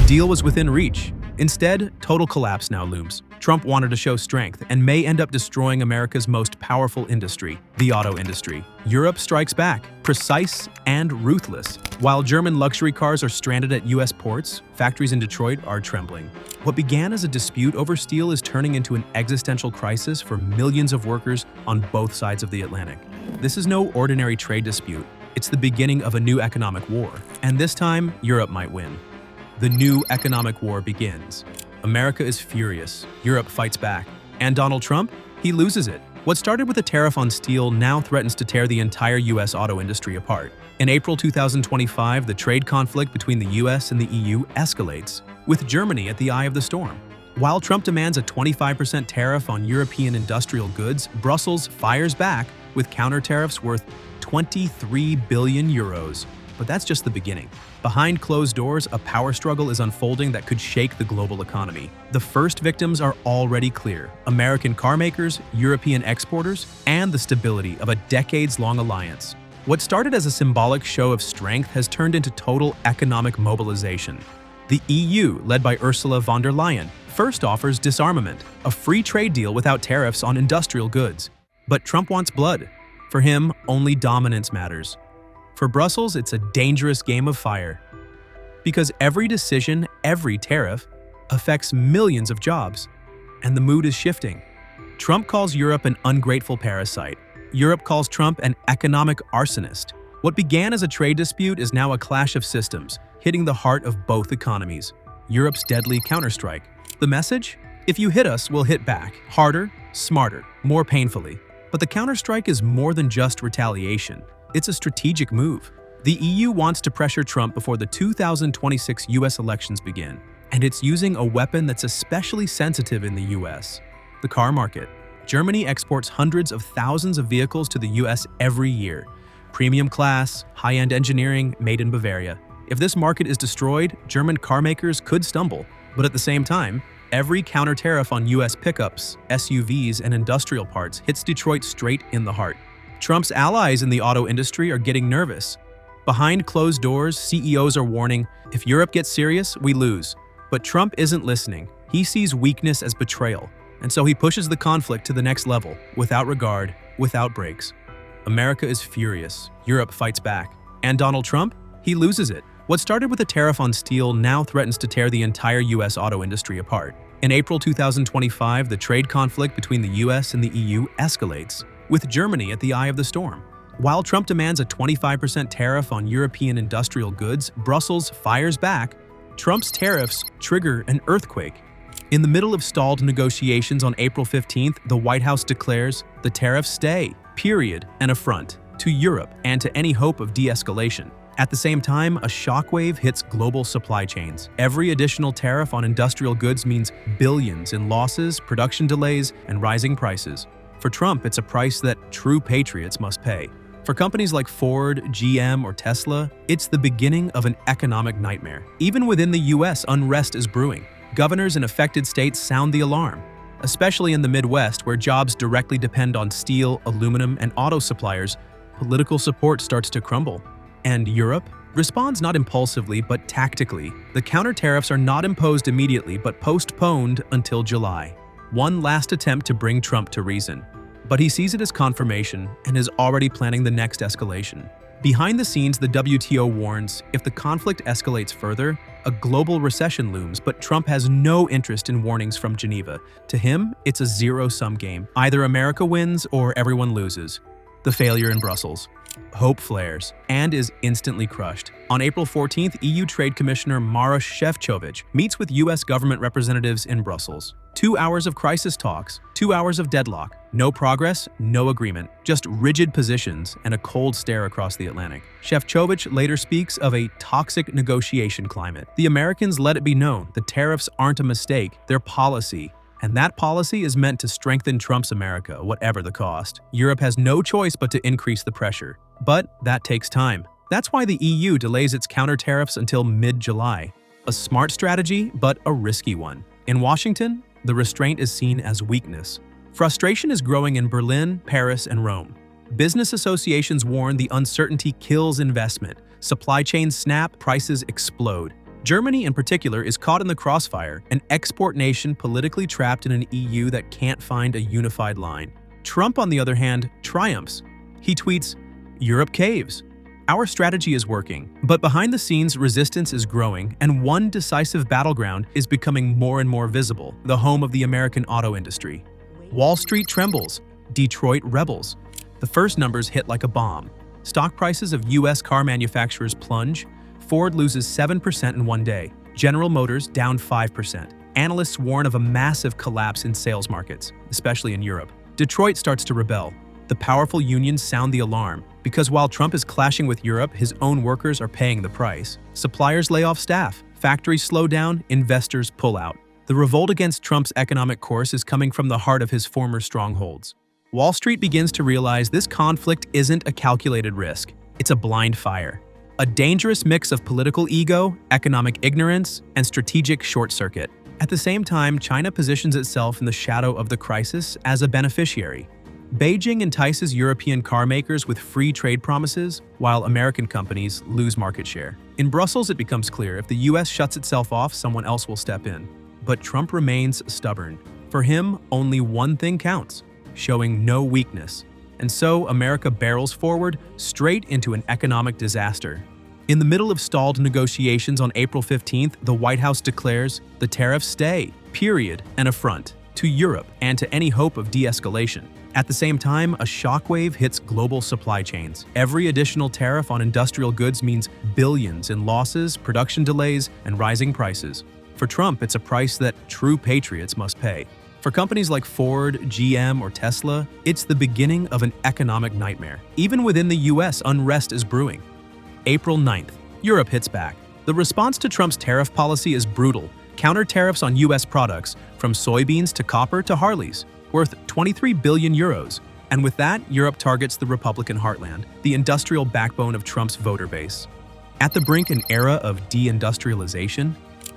deal was within reach. Instead, total collapse now looms. Trump wanted to show strength and may end up destroying America's most powerful industry, the auto industry. Europe strikes back, precise and ruthless. While German luxury cars are stranded at U.S. ports, factories in Detroit are trembling. What began as a dispute over steel is turning into an existential crisis for millions of workers on both sides of the Atlantic. This is no ordinary trade dispute. It's the beginning of a new economic war, and this time, Europe might win. The new economic war begins. America is furious, Europe fights back, and Donald Trump? He loses it. What started with a tariff on steel now threatens to tear the entire U.S. auto industry apart. In April 2025, the trade conflict between the U.S. and the EU escalates, with Germany at the eye of the storm. While Trump demands a 25% tariff on European industrial goods, Brussels fires back with counter tariffs worth 23 billion euros. But that's just the beginning. Behind closed doors, a power struggle is unfolding that could shake the global economy. The first victims are already clear: American car makers, European exporters, and the stability of a decades-long alliance. What started as a symbolic show of strength has turned into total economic mobilization. The EU, led by Ursula von der Leyen, first offers disarmament, a free trade deal without tariffs on industrial goods. But Trump wants blood. For him, only dominance matters. For Brussels, it's a dangerous game of fire. Because every decision, every tariff, affects millions of jobs. And the mood is shifting. Trump calls Europe an ungrateful parasite. Europe calls Trump an economic arsonist. What began as a trade dispute is now a clash of systems, hitting the heart of both economies. Europe's deadly counterstrike. The message? If you hit us, we'll hit back. Harder, smarter, more painfully. But the counterstrike is more than just retaliation. It's a strategic move. The EU wants to pressure Trump before the 2026 US elections begin, and it's using a weapon that's especially sensitive in the US: the car market. Germany exports hundreds of thousands of vehicles to the US every year. Premium class, high-end engineering, made in Bavaria. If this market is destroyed, German car makers could stumble. But at the same time, every counter tariff on US pickups, SUVs, and industrial parts hits Detroit straight in the heart. Trump's allies in the auto industry are getting nervous. Behind closed doors, CEOs are warning, if Europe gets serious, we lose. But Trump isn't listening. He sees weakness as betrayal, and so he pushes the conflict to the next level, without regard, without breaks. America is furious. Europe fights back. And Donald Trump? He loses it. What started with a tariff on steel now threatens to tear the entire U.S. auto industry apart. In April 2025, the trade conflict between the U.S. and the EU escalates, with Germany at the eye of the storm. While Trump demands a 25% tariff on European industrial goods, Brussels fires back. Trump's tariffs trigger an earthquake. In the middle of stalled negotiations on April 15th, the White House declares the tariffs stay, period, an affront to Europe and to any hope of de-escalation. At the same time, a shockwave hits global supply chains. Every additional tariff on industrial goods means billions in losses, production delays, and rising prices. For Trump, it's a price that true patriots must pay. For companies like Ford, GM, or Tesla, it's the beginning of an economic nightmare. Even within the U.S., unrest is brewing. Governors in affected states sound the alarm, especially in the Midwest, where jobs directly depend on steel, aluminum, and auto suppliers. Political support starts to crumble. And Europe responds not impulsively, but tactically. The counter tariffs are not imposed immediately, but postponed until July. One last attempt to bring Trump to reason. But he sees it as confirmation and is already planning the next escalation. Behind the scenes, the WTO warns if the conflict escalates further, a global recession looms, but Trump has no interest in warnings from Geneva. To him, it's a zero-sum game. Either America wins or everyone loses. The failure in Brussels. Hope flares and is instantly crushed. On April 14th, EU Trade Commissioner Maroš Šefčovič meets with U.S. government representatives in Brussels. 2 hours of crisis talks, 2 hours of deadlock. No progress, no agreement, just rigid positions and a cold stare across the Atlantic. Šefčovič later speaks of a toxic negotiation climate. The Americans let it be known the tariffs aren't a mistake, they're policy. And that policy is meant to strengthen Trump's America, whatever the cost. Europe has no choice but to increase the pressure. But that takes time. That's why the EU delays its counter tariffs until mid-July. A smart strategy, but a risky one. In Washington, the restraint is seen as weakness. Frustration is growing in Berlin, Paris, and Rome. Business associations warn the uncertainty kills investment. Supply chains snap, prices explode. Germany, in particular, is caught in the crossfire, an export nation politically trapped in an EU that can't find a unified line. Trump, on the other hand, triumphs. He tweets, "Europe caves. Our strategy is working." But behind the scenes, resistance is growing, and one decisive battleground is becoming more and more visible: the home of the American auto industry. Wall Street trembles. Detroit rebels. The first numbers hit like a bomb. Stock prices of U.S. car manufacturers plunge. Ford loses 7% in one day. General Motors down 5%. Analysts warn of a massive collapse in sales markets, especially in Europe. Detroit starts to rebel. The powerful unions sound the alarm, because while Trump is clashing with Europe, his own workers are paying the price. Suppliers lay off staff, factories slow down, investors pull out. The revolt against Trump's economic course is coming from the heart of his former strongholds. Wall Street begins to realize this conflict isn't a calculated risk. It's a blind fire. A dangerous mix of political ego, economic ignorance, and strategic short circuit. At the same time, China positions itself in the shadow of the crisis as a beneficiary. Beijing entices European car makers with free trade promises, while American companies lose market share. In Brussels, it becomes clear if the US shuts itself off, someone else will step in. But Trump remains stubborn. For him, only one thing counts: showing no weakness. And so America barrels forward straight into an economic disaster. In the middle of stalled negotiations on April 15th, the White House declares the tariffs stay, period, an affront to Europe and to any hope of de-escalation. At the same time, a shockwave hits global supply chains. Every additional tariff on industrial goods means billions in losses, production delays, and rising prices. For Trump, it's a price that true patriots must pay. For companies like Ford, GM, or Tesla, it's the beginning of an economic nightmare. Even within the US, unrest is brewing. April 9th, Europe hits back. The response to Trump's tariff policy is brutal. Counter tariffs on US products, from soybeans to copper to Harleys, worth 23 billion euros. And with that, Europe targets the Republican heartland, the industrial backbone of Trump's voter base. At the brink, an era of deindustrialization?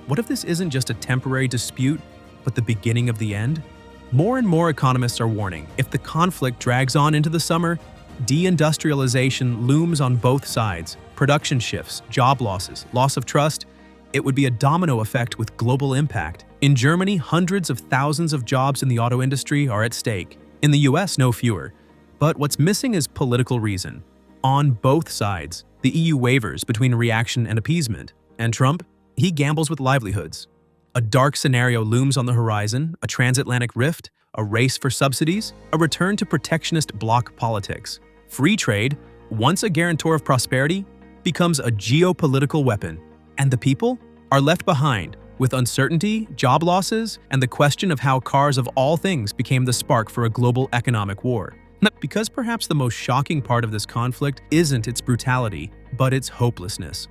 What if this isn't just a temporary dispute, but the beginning of the end? More and more economists are warning, if the conflict drags on into the summer, deindustrialization looms on both sides. Production shifts, job losses, loss of trust. It would be a domino effect with global impact. In Germany, hundreds of thousands of jobs in the auto industry are at stake. In the US, no fewer. But what's missing is political reason. On both sides, the EU wavers between reaction and appeasement. And Trump? He gambles with livelihoods. A dark scenario looms on the horizon: a transatlantic rift, a race for subsidies, a return to protectionist bloc politics. Free trade, once a guarantor of prosperity, becomes a geopolitical weapon. And the people are left behind, with uncertainty, job losses, and the question of how cars of all things became the spark for a global economic war. Because perhaps the most shocking part of this conflict isn't its brutality, but its hopelessness.